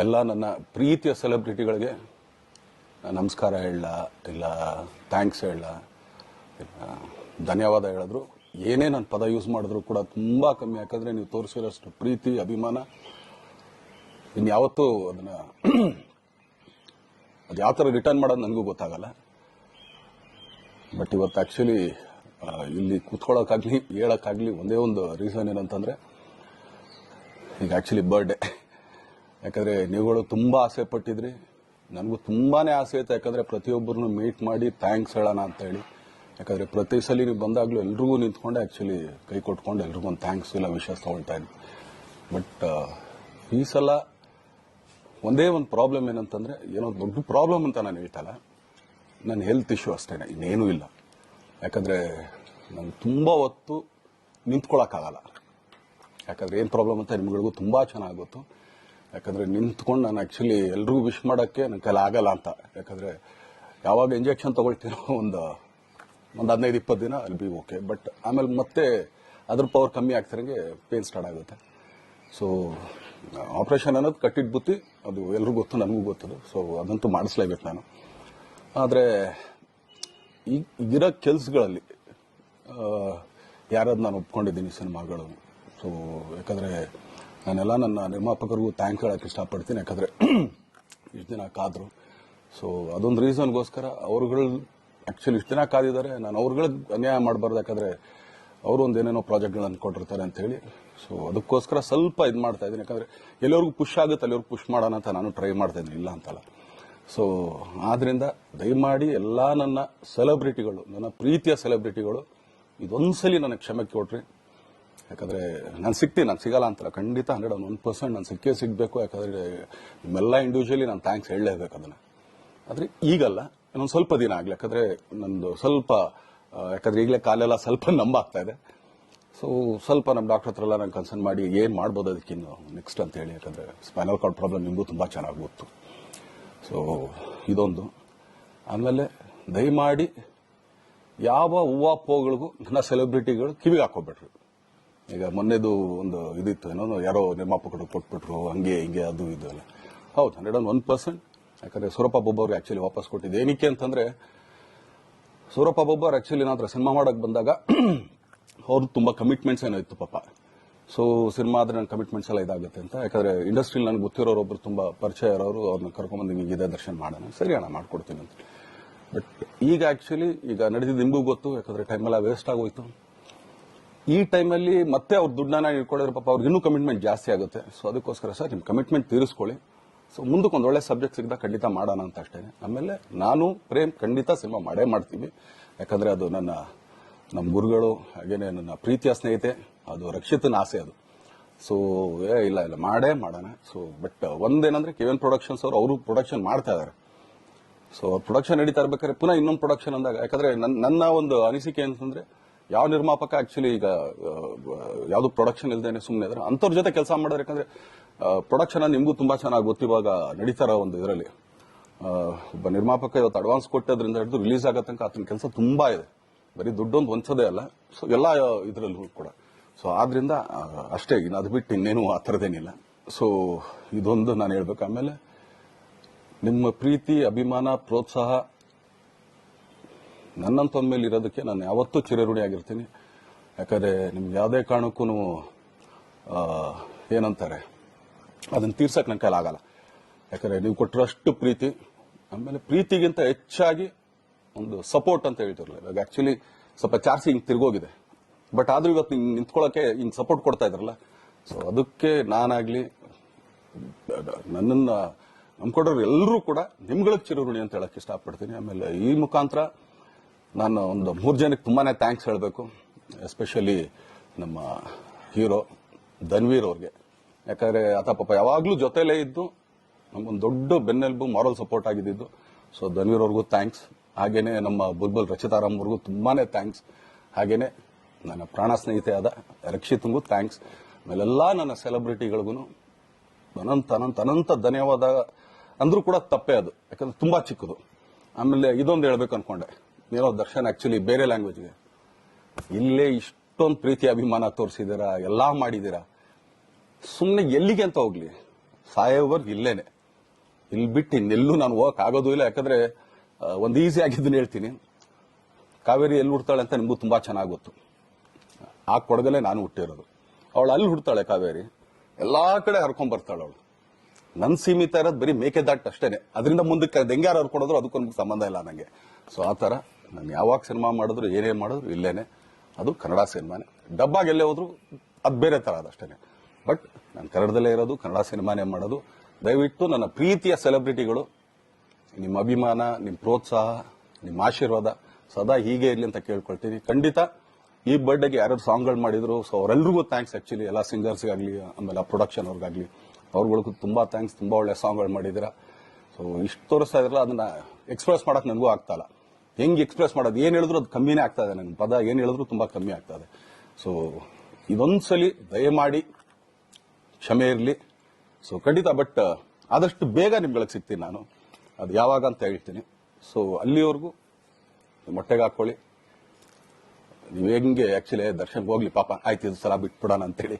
ಎಲ್ಲ ನನ್ನ ಪ್ರೀತಿಯ ಸೆಲೆಬ್ರಿಟಿಗಳಿಗೆ ನಮಸ್ಕಾರ ಹೇಳ ಇಲ್ಲ ಥ್ಯಾಂಕ್ಸ್ ಹೇಳ ಧನ್ಯವಾದ ಹೇಳಿದ್ರು ಏನೇ ನನ್ನ ಪದ ಯೂಸ್ ಮಾಡಿದ್ರು ಕೂಡ ತುಂಬ ಕಮ್ಮಿ. ಯಾಕಂದರೆ ನೀವು ತೋರಿಸಿರೋಷ್ಟು ಪ್ರೀತಿ ಅಭಿಮಾನ ಇನ್ಯಾವತ್ತೂ ಅದನ್ನು ಅದು ಯಾವ ಥರ ರಿಟರ್ನ್ ಮಾಡೋದು ನನಗೂ ಗೊತ್ತಾಗಲ್ಲ. ಬಟ್ ಇವತ್ತು ಆ್ಯಕ್ಚುಲಿ ಇಲ್ಲಿ ಕೂತ್ಕೊಳ್ಳೋಕ್ಕಾಗಲಿ ಹೇಳೋಕ್ಕಾಗಲಿ ಒಂದೇ ಒಂದು ರೀಸನ್ ಏನಂತಂದರೆ ಈಗ ಆ್ಯಕ್ಚುಲಿ ಬರ್ಡೇ. ಯಾಕಂದರೆ ನೀವುಗಳು ತುಂಬ ಆಸೆ ಪಟ್ಟಿದ್ರಿ, ನನಗೂ ತುಂಬಾ ಆಸೆ ಇತ್ತು. ಯಾಕಂದರೆ ಪ್ರತಿಯೊಬ್ಬರನ್ನು ಮೀಟ್ ಮಾಡಿ ಥ್ಯಾಂಕ್ಸ್ ಹೇಳೋಣ ಅಂತ ಹೇಳಿ. ಯಾಕಂದರೆ ಪ್ರತಿ ಸಲ ನೀವು ಬಂದಾಗಲೂ ಎಲ್ರಿಗೂ ನಿಂತ್ಕೊಂಡೆ ಆ್ಯಕ್ಚುಲಿ ಕೈ ಕೊಟ್ಕೊಂಡು ಎಲ್ರಿಗೂ ಒಂದು ಥ್ಯಾಂಕ್ಸ್ ಇಲ್ಲ ವಿಷಸ್ ತೊಗೊಳ್ತಾ ಇದ್ವಿ. ಬಟ್ ಈ ಸಲ ಒಂದೇ ಒಂದು ಪ್ರಾಬ್ಲಮ್ ಏನಂತಂದರೆ, ಏನೋ ದೊಡ್ಡ ಪ್ರಾಬ್ಲಮ್ ಅಂತ ನಾನು ಹೇಳ್ತಲ್ಲ, ನನ್ನ ಹೆಲ್ತ್ ಇಶ್ಯೂ ಅಷ್ಟೇ, ಇನ್ನೇನೂ ಇಲ್ಲ. ಯಾಕಂದರೆ ನಾನು ತುಂಬ ಹೊತ್ತು ನಿಂತ್ಕೊಳ್ಳೋಕ್ಕಾಗಲ್ಲ. ಯಾಕಂದರೆ ಏನು ಪ್ರಾಬ್ಲಮ್ ಅಂತ ನಿಮ್ಗಳಿಗೂ ತುಂಬ ಚೆನ್ನಾಗಿ ಗೊತ್ತು. ಯಾಕಂದರೆ ನಿಂತ್ಕೊಂಡು ನಾನು ಆ್ಯಕ್ಚುಲಿ ಎಲ್ರಿಗೂ ವಿಶ್ ಮಾಡೋಕ್ಕೆ ನನ್ನ ಕೈಲಿ ಆಗಲ್ಲ ಅಂತ. ಯಾಕಂದರೆ ಯಾವಾಗ ಇಂಜೆಕ್ಷನ್ ತೊಗೊಳ್ತೀನೋ ಒಂದು 15-20 ದಿನ ಅಲ್ಲಿ ಬಿ ಓಕೆ. ಬಟ್ ಆಮೇಲೆ ಮತ್ತೆ ಅದ್ರ ಪವರ್ ಕಮ್ಮಿ ಆಗ್ತಿರಂಗೆ ಪೇನ್ ಸ್ಟಾರ್ಟ್ ಆಗುತ್ತೆ. ಸೊ ಆಪ್ರೇಷನ್ ಅನ್ನೋದು ಕಟ್ಟಿಟ್ಟು ಬುತ್ತಿ, ಅದು ಎಲ್ರಿಗೂ ಗೊತ್ತು, ನನಗೂ ಗೊತ್ತದು. ಸೊ ಅದಂತೂ ಮಾಡಿಸ್ಲೇಬೇಕು ನಾನು. ಆದರೆ ಈಗಿರೋ ಕೆಲಸಗಳಲ್ಲಿ ಯಾರಾದ್ರು ನಾನು ಒಪ್ಕೊಂಡಿದ್ದೀನಿ ಸಿನಿಮಾಗಳು. ಸೊ ಯಾಕಂದರೆ ನಾನೆಲ್ಲ ನನ್ನ ನಿರ್ಮಾಪಕರಿಗೂ ಥ್ಯಾಂಕ್ಸ್ ಹೇಳೋಕ್ಕೆ ಇಷ್ಟಪಡ್ತೀನಿ. ಯಾಕಂದರೆ ಇಷ್ಟು ದಿನ ಕಾದರು. ಸೊ ಅದೊಂದು ರೀಸನ್ಗೋಸ್ಕರ ಅವ್ರುಗಳು ಆ್ಯಕ್ಚುಲಿ ಇಷ್ಟು ದಿನ ಕಾದಿದ್ದಾರೆ. ನಾನು ಅವ್ರುಗಳಿಗೆ ಅನ್ಯಾಯ ಮಾಡಬಾರ್ದು. ಯಾಕಂದರೆ ಅವರು ಒಂದು ಏನೇನೋ ಪ್ರಾಜೆಕ್ಟ್ಗಳನ್ನು ಕೊಟ್ಟಿರ್ತಾರೆ ಅಂತ ಹೇಳಿ. ಸೊ ಅದಕ್ಕೋಸ್ಕರ ಸ್ವಲ್ಪ ಇದು ಮಾಡ್ತಾ ಇದ್ದೀನಿ. ಯಾಕಂದರೆ ಎಲ್ಲಿವರೆಗೂ ಪುಷ್ ಆಗುತ್ತೆ ಅಲ್ಲಿವರೆಗೂ ಪುಷ್ ಮಾಡೋಣ ಅಂತ ನಾನು ಟ್ರೈ ಮಾಡ್ತಾ ಇದ್ದೀನಿ, ಇಲ್ಲ ಅಂತಲ್ಲ. ಸೊ ಆದ್ದರಿಂದ ದಯಮಾಡಿ ಎಲ್ಲ ನನ್ನ ಸೆಲೆಬ್ರಿಟಿಗಳು, ನನ್ನ ಪ್ರೀತಿಯ ಸೆಲೆಬ್ರಿಟಿಗಳು, ಇದೊಂದ್ಸಲಿ ನನಗೆ ಕ್ಷಮೆ ಕೊಟ್ರಿ. ಯಾಕಂದರೆ ನಾನು ಸಿಗ್ತೀನಿ, ನಾನು ಸಿಗಲ್ಲ ಅಂತಲ್ಲ, ಖಂಡಿತ 101% ನಾನು ಸಿಕ್ಕೇ ಸಿಗಬೇಕು. ಯಾಕಂದರೆ ನಿಮ್ಮೆಲ್ಲ ಇಂಡಿವಿಜುವಲಿ ನಾನು ಥ್ಯಾಂಕ್ಸ್ ಹೇಳಲೇಬೇಕು ಅದನ್ನು. ಆದರೆ ಈಗಲ್ಲ, ಇನ್ನೊಂದು ಸ್ವಲ್ಪ ದಿನ ಆಗಲಿ. ಯಾಕಂದರೆ ನಂದು ಸ್ವಲ್ಪ ಯಾಕಂದರೆ ಈಗಲೇ ಕಾಲೆಲ್ಲ ಸ್ವಲ್ಪ ನಂಬಾಗ್ತಾ ಇದೆ. ಸೊ ಸ್ವಲ್ಪ ನಮ್ಮ ಡಾಕ್ಟರ್ ಹತ್ರ ಎಲ್ಲ ನಾನು ಕನ್ಸರ್ನ್ ಮಾಡಿ ಏನು ಮಾಡ್ಬೋದು ಅದಕ್ಕಿನ್ನು ನೆಕ್ಸ್ಟ್ ಅಂತ ಹೇಳಿ. ಯಾಕಂದರೆ ಸ್ಪೈನಲ್ ಕಾರ್ಡ್ ಪ್ರಾಬ್ಲಮ್ ನಿಮಗೂ ತುಂಬ ಚೆನ್ನಾಗಿ ಗೊತ್ತು. ಸೊ ಇದೊಂದು. ಆಮೇಲೆ ದಯಮಾಡಿ ಯಾವ ಹೂವಾಪೋಗಳಿಗೂ ನನ್ನ ಸೆಲೆಬ್ರಿಟಿಗಳು ಕಿವಿಗೆ ಹಾಕೋಬೇಡ್ರಿ. ಈಗ ಮೊನ್ನೆದು ಒಂದು ಇದಿತ್ತು, ಏನೋ ಯಾರೋ ನಿರ್ಮಾಪಕರು ಕೊಟ್ಬಿಟ್ರು, ಹಂಗೆ ಹಿಂಗೆ ಅದು ಇದು ಎಲ್ಲ. ಹೌದು, 101%. ಯಾಕಂದರೆ ಸೂರಪ್ಪ ಬೊಬ್ಬ ಅವ್ರಿಗೆ ಆ್ಯಕ್ಚುಲಿ ವಾಪಸ್ ಕೊಟ್ಟಿದ್ದು ಏನಕ್ಕೆ ಅಂತಂದರೆ, ಸೂರಪ್ಪ ಬೊಬ್ಬ ಅವ್ರು ಆ್ಯಕ್ಚುಲಿ ನನ್ನ ಹತ್ರ ಸಿನಿಮಾ ಮಾಡೋಕ್ಕೆ ಬಂದಾಗ ಅವ್ರದ್ದು ತುಂಬ ಕಮಿಟ್ಮೆಂಟ್ಸ್ ಏನೋ ಇತ್ತು ಪಾಪ. ಸೊ ಸಿನಿಮಾ ಆದರೆ ನನ್ನ ಕಮಿಟ್ಮೆಂಟ್ಸ್ ಎಲ್ಲ ಇದಾಗುತ್ತೆ ಅಂತ. ಯಾಕಂದರೆ ಇಂಡಸ್ಟ್ರಿಲಿ ನನಗೆ ಗೊತ್ತಿರೋರೊಬ್ಬರು ತುಂಬ ಪರಿಚಯ ಇರೋರು, ಅವ್ರನ್ನ ಕರ್ಕೊಂಬಂದು ಹಿಂಗೆ ಇದೆ ದರ್ಶನ ಮಾಡೋಣ, ಸರಿ ಅಣ್ಣ ಮಾಡ್ಕೊಡ್ತೀನಿ ಅಂತ. ಬಟ್ ಈಗ ಆ್ಯಕ್ಚುಲಿ ಈಗ ನಡೆದಿದ್ದು ನಿಮಗೂ ಗೊತ್ತು. ಯಾಕಂದರೆ ಟೈಮೆಲ್ಲ ವೇಸ್ಟ್ ಆಗೋಯ್ತು. ಈ ಟೈಮಲ್ಲಿ ಮತ್ತೆ ಅವ್ರ ದುಡ್ಡನ್ನ ಇಟ್ಕೊಂಡಿರೋ ಪಾಪ ಅವ್ರಿಗೆ ಇನ್ನೂ ಕಮಿಟ್ಮೆಂಟ್ ಜಾಸ್ತಿ ಆಗುತ್ತೆ. ಸೊ ಅದಕ್ಕೋಸ್ಕರ ಸರ್ ನಿಮ್ಮ ಕಮಿಟ್ಮೆಂಟ್ ತೀರಿಸ್ಕೊಳ್ಳಿ. ಸೊ ಮುಂದಕ್ಕೆ ಒಂದು ಒಳ್ಳೆ ಸಬ್ಜೆಕ್ಟ್ ಸಿಗ್ದಾಗ ಖಂಡಿತ ಮಾಡೋಣ ಅಂತ ಅಷ್ಟೇ. ಆಮೇಲೆ ನಾನು ಪ್ರೇಮ್ ಖಂಡಿತ ಸಿನಿಮಾ ಮಾಡೇ ಮಾಡ್ತೀವಿ. ಯಾಕಂದರೆ ಅದು ನಮ್ಮ ಗುರುಗಳು, ಹಾಗೇನೆ ನನ್ನ ಪ್ರೀತಿಯ ಸ್ನೇಹಿತೆ, ಅದು ರಕ್ಷಿತನ ಆಸೆ ಅದು. ಸೊ ಇಲ್ಲ ಮಾಡೇ ಮಾಡೋಣ. ಸೊ ಬಟ್ ಒಂದೇನಂದ್ರೆ KVN ಪ್ರೊಡಕ್ಷನ್ಸ್ ಅವರು ಪ್ರೊಡಕ್ಷನ್ ಮಾಡ್ತಾ ಇದ್ದಾರೆ. ಸೊ ಪ್ರೊಡಕ್ಷನ್ ನಡೀತಾ ಇರ್ಬೇಕಾದ್ರೆ ಪುನಃ ಇನ್ನೊಂದು ಪ್ರೊಡಕ್ಷನ್ ಅಂದಾಗ, ಯಾಕಂದ್ರೆ ನನ್ನ ಒಂದು ಅನಿಸಿಕೆ ಅಂತಂದ್ರೆ, ಯಾವ ನಿರ್ಮಾಪಕ ಆಕ್ಚುಲಿ ಈಗ ಯಾವ್ದು ಪ್ರೊಡಕ್ಷನ್ ಇಲ್ದೇನೆ ಸುಮ್ಮನೆ ಇದ್ರೆ ಅಂಥವ್ರ ಜೊತೆ ಕೆಲಸ ಮಾಡೋರು. ಯಾಕಂದ್ರೆ ಪ್ರೊಡಕ್ಷನ್ ನಿಮಗೂ ತುಂಬಾ ಚೆನ್ನಾಗಿ ಗೊತ್ತು. ಇವಾಗ ನಡೀತಾರ ಒಂದು ಇದರಲ್ಲಿ ಒಬ್ಬ ನಿರ್ಮಾಪಕ ಇವತ್ತು ಅಡ್ವಾನ್ಸ್ ಕೊಟ್ಟೋದ್ರಿಂದ ಹಿಡಿದು ರಿಲೀಸ್ ಆಗೋ ತನಕ ಆತನ ಕೆಲಸ ತುಂಬಾ ಇದೆ. ಬರೀ ದುಡ್ಡೊಂದು ಹೊಂಚೋದೇ ಅಲ್ಲ, ಸೊ ಎಲ್ಲ ಇದರಲ್ಲೂ ಕೂಡ. ಸೊ ಆದ್ರಿಂದ ಅಷ್ಟೇ, ಇನ್ನು ಅದು ಬಿಟ್ಟು ಇನ್ನೇನು ಆ ಥರದ್ದೇನಿಲ್ಲ. ಸೊ ಇದೊಂದು ನಾನು ಹೇಳ್ಬೇಕು. ಆಮೇಲೆ ನಿಮ್ಮ ಪ್ರೀತಿ, ಅಭಿಮಾನ, ಪ್ರೋತ್ಸಾಹ ನನ್ನಂತೊಂದ ಮೇಲೆ ಇರೋದಕ್ಕೆ ನಾನು ಯಾವತ್ತೂ ಚಿರಋಣಿಯಾಗಿರ್ತೀನಿ. ಯಾಕಂದರೆ ನಿಮ್ಗೆ ಯಾವುದೇ ಕಾರಣಕ್ಕೂ ಏನಂತಾರೆ ಅದನ್ನು ತೀರ್ಸಕ್ಕೆ ನನ್ನ ಕೈಲಾಗಲ್ಲ. ಯಾಕಂದರೆ ನೀವು ಕೊಟ್ಟಿರೋಷ್ಟು ಪ್ರೀತಿ, ಆಮೇಲೆ ಪ್ರೀತಿಗಿಂತ ಹೆಚ್ಚಾಗಿ ಒಂದು ಸಪೋರ್ಟ್ ಅಂತ ಹೇಳ್ತಿರಲಿಲ್ಲ. ಇವಾಗ ಆ್ಯಕ್ಚುಲಿ ಸ್ವಲ್ಪ ಚಾರ್ಜ್ ಹಿಂಗೆ ತಿರ್ಗೋಗಿದೆ. ಬಟ್ ಆದರೂ ಇವತ್ತು ಹಿಂಗೆ ನಿಂತ್ಕೊಳ್ಳೋಕ್ಕೆ ಹಿಂಗೆ ಸಪೋರ್ಟ್ ಕೊಡ್ತಾ ಇದ್ರಲ್ಲ. ಸೊ ಅದಕ್ಕೆ ನಾನಾಗಲಿ ನನ್ನನ್ನು ನಂಬ್ಕೊಡೋರು ಎಲ್ಲರೂ ಕೂಡ ನಿಮ್ಗಳಿಗೆ ಚಿರಋಣಿ ಅಂತ ಹೇಳಕ್ಕೆ ಇಷ್ಟಪಡ್ತೀನಿ. ಆಮೇಲೆ ಈ ಮುಖಾಂತರ ನಾನು ಒಂದು 3 ಜನಕ್ಕೆ ತುಂಬಾ ಥ್ಯಾಂಕ್ಸ್ ಹೇಳಬೇಕು. ಎಸ್ಪೆಷಲಿ ನಮ್ಮ ಹೀರೋ ಧನ್ವೀರ್ ಅವ್ರಿಗೆ. ಯಾಕಂದರೆ ಆತ ಪಾಪ ಯಾವಾಗಲೂ ಜೊತೆಲೇ ಇದ್ದು ನಮಗೊಂದು ದೊಡ್ಡ ಬೆನ್ನೆಲುಬು, ಮಾರಲ್ ಸಪೋರ್ಟ್ ಆಗಿದ್ದು. ಸೊ ಧನ್ವೀರ್ ಅವ್ರಿಗೂ ಥ್ಯಾಂಕ್ಸ್. ಹಾಗೇನೆ ನಮ್ಮ ಬುಲ್ಬುಲ್ ರಚಿತಾರಾಮ್ ಅವ್ರಿಗೂ ತುಂಬಾ ಥ್ಯಾಂಕ್ಸ್. ಹಾಗೇನೆ ನನ್ನ ಪ್ರಾಣ ಸ್ನೇಹಿತೆ ಆದ ರಕ್ಷಿತ್ಗೂ ಥ್ಯಾಂಕ್ಸ್. ಆಮೇಲೆಲ್ಲ ನನ್ನ ಸೆಲೆಬ್ರಿಟಿಗಳಿಗೂ ಅನಂತ ಧನ್ಯವಾದ ಅಂದ್ರೂ ಕೂಡ ತಪ್ಪೇ ಅದು. ಯಾಕಂದ್ರೆ ತುಂಬಾ ಚಿಕ್ಕದು. ಆಮೇಲೆ ಇದೊಂದು ಹೇಳ್ಬೇಕು ಅನ್ಕೊಂಡೆ, ಏನೋ ದರ್ಶನ್ ಆಕ್ಚುಲಿ ಬೇರೆ ಲ್ಯಾಂಗ್ವೇಜ್ಗೆ ಇಲ್ಲೇ ಇಷ್ಟೊಂದು ಪ್ರೀತಿ ಅಭಿಮಾನ ತೋರಿಸಿದ್ದೀರಾ, ಎಲ್ಲ ಮಾಡಿದ್ದೀರಾ, ಸುಮ್ಮನೆ ಎಲ್ಲಿಗೆ ಅಂತ ಹೋಗ್ಲಿ, ಸಾಯೋವರ್ಗು ಇಲ್ಲೇನೆ. ಇಲ್ಲಿ ಬಿಟ್ಟು ಇನ್ನೆಲ್ಲೂ ನಾನು ಹೋಗಕ್ ಆಗೋದು ಇಲ್ಲ. ಯಾಕಂದ್ರೆ ಒಂದು ಈಸಿ ಆಗಿದ್ದನ್ನ ಹೇಳ್ತೀನಿ. ಕಾವೇರಿ ಎಲ್ಲಿ ಹುಡ್ತಾಳೆ ಅಂತ ನಿಮಗೂ ತುಂಬಾ ಚೆನ್ನಾಗಿ ಗೊತ್ತು. ಆ ಕೊಡಗಲ್ಲೇ ನಾನು ಹುಟ್ಟಿರೋದು. ಅವಳು ಅಲ್ಲಿ ಹುಡ್ತಾಳೆ ಕಾವೇರಿ, ಎಲ್ಲಾ ಕಡೆ ಹರ್ಕೊಂಡ್ ಬರ್ತಾಳೆ ಅವಳು. ನನ್ ಸೀಮಿತ ಇರೋದು ಬರೀ ಮೇಕೆದಾಟ್ ಅಷ್ಟೇನೆ. ಅದರಿಂದ ಮುಂದಕ್ಕೆ ಹೆಂಗ್ಯಾರು ಹರ್ಕೊಡೋದ್ರು ಅದಕ್ಕೊಂದು ಸಂಬಂಧ ಇಲ್ಲ ನಂಗೆ. ಸೊ ಆ ತರ ನಾನು ಯಾವಾಗ ಸಿನಿಮಾ ಮಾಡಿದ್ರು ಏನೇ ಮಾಡಿದ್ರು ಇಲ್ಲೇನೆ. ಅದು ಕನ್ನಡ ಸಿನಿಮಾನೇ. ಡಬ್ಬಾಗಿ ಎಲ್ಲೇ ಹೋದ್ರು ಅದು ಬೇರೆ ತರ ಅದಷ್ಟೇನೆ. ಬಟ್ ನಾನು ಕನ್ನಡದಲ್ಲೇ ಇರೋದು, ಕನ್ನಡ ಸಿನಿಮಾನೇ ಮಾಡೋದು. ದಯವಿಟ್ಟು ನನ್ನ ಪ್ರೀತಿಯ ಸೆಲೆಬ್ರಿಟಿಗಳು, ನಿಮ್ಮ ಅಭಿಮಾನ, ನಿಮ್ಮ ಪ್ರೋತ್ಸಾಹ, ನಿಮ್ಮ ಆಶೀರ್ವಾದ ಸದಾ ಹೀಗೆ ಇರಲಿ ಅಂತ ಕೇಳ್ಕೊಳ್ತೀನಿ. ಖಂಡಿತ ಈ ಬರ್ಡೇಗೆ ಯಾರ್ಯಾರು ಸಾಂಗ್ಗಳು ಮಾಡಿದ್ರು, ಸೊ ಅವರೆಲ್ಲರಿಗೂ ಥ್ಯಾಂಕ್ಸ್. ಆಕ್ಚುಲಿ ಎಲ್ಲ ಸಿಂಗರ್ಸ್ಗಾಗ್ಲಿ, ಆಮೇಲೆ ಪ್ರೊಡಕ್ಷನ್ ಅವ್ರಿಗಾಗ್ಲಿ, ಅವ್ರಗಳಿಗೂ ತುಂಬಾ ಥ್ಯಾಂಕ್ಸ್. ತುಂಬಾ ಒಳ್ಳೆ ಸಾಂಗ್ಗಳು ಮಾಡಿದಿರಾ. ಸೊ ಇಷ್ಟು ತೋರಿಸ್ತಾ ಇದ್ರಲ್ಲ, ಅದನ್ನ ಎಕ್ಸ್ಪ್ರೆಸ್ ಮಾಡಕ್ ನನಗೂ ಆಗ್ತಾ ಇಲ್ಲ. ಹೆಂಗ್ ಎಕ್ಸ್ಪ್ರೆಸ್ ಮಾಡೋದು, ಏನ್ ಹೇಳಿದ್ರು ಅದು ಕಮ್ಮಿನೇ ಆಗ್ತಾ ಇದೆ. ನನ್ನ ಪದ ಏನ್ ಹೇಳಿದ್ರು ತುಂಬಾ ಕಮ್ಮಿ ಆಗ್ತಾ ಇದೆ. ಸೊ ಇದೊಂದ್ಸಲಿ ದಯಮಾಡಿ ಕ್ಷಮೆ ಇರಲಿ. ಸೊ ಖಂಡಿತ, ಬಟ್ ಆದಷ್ಟು ಬೇಗ ನಿಮ್ಗಳಿಗೆ ಸಿಗ್ತೀನಿ ನಾನು. ಅದು ಯಾವಾಗ ಅಂತ ಹೇಳ್ತೀನಿ. ಸೊ ಅಲ್ಲಿವರೆಗೂ ಮೊಟ್ಟೆಗೆ ಹಾಕೊಳ್ಳಿ. ನೀವು ಹೆಂಗೆ ಆಕ್ಚುಲಿ ದರ್ಶನ್ಗೆ ಹೋಗ್ಲಿ ಪಾಪ, ಆಯ್ತು ಇದು ಸಲ ಬಿಟ್ಬಿಡೋಣ ಅಂತೇಳಿ.